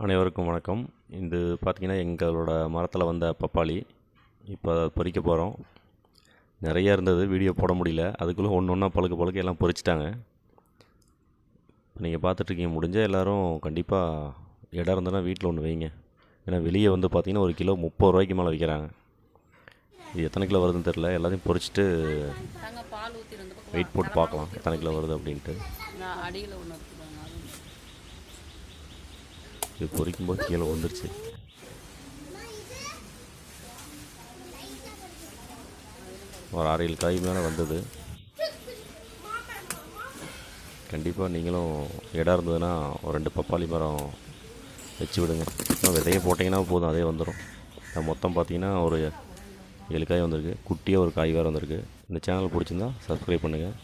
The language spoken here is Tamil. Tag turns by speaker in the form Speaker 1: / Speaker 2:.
Speaker 1: அனைவருக்கும் வணக்கம். இது பார்த்திங்கன்னா எங்களோட மரத்தில் வந்த பப்பாளி. இப்போ அதை பறிக்க போகிறோம். நிறையா இருந்தது, வீடியோ போட முடியல. அதுக்குள்ளே ஒன்று ஒன்றா பழுக்க எல்லாம் பறிச்சிட்டாங்க. நீங்கள் பார்த்துட்ருக்கீங்க. முடிஞ்சால் எல்லோரும் கண்டிப்பாக இடம் இருந்ததுன்னா வீட்டில் ஒன்று வைங்க. ஏன்னா வெளியே வந்து பார்த்திங்கன்னா ஒரு கிலோ 30 ரூபாய்க்கு மேலே விற்கிறாங்க. இது எத்தனை கிலோ வருதுன்னு தெரில. எல்லாத்தையும் பொறிச்சிட்டு வெயிட் போட்டு பார்க்கலாம் எத்தனை கிலோ வருது அப்படின்ட்டு. இது பொறிக்கும்போது கீழே வந்துருச்சு. ஒரு 6-7 காய் மேலே வந்தது. கண்டிப்பாக நீங்களும் இடம் இருந்ததுன்னா ஒரு 2 பப்பாளி மரம் வச்சு விடுங்க. இன்னும் விதையை போட்டிங்கன்னா போதும், அதே வந்துடும். மொத்தம் பார்த்திங்கன்னா ஒரு 7 காய் வந்திருக்கு. குட்டியாக ஒரு காய் வேறு வந்திருக்கு. இந்த சேனல் பிடிச்சிருந்தா சப்ஸ்கிரைப் பண்ணுங்கள்.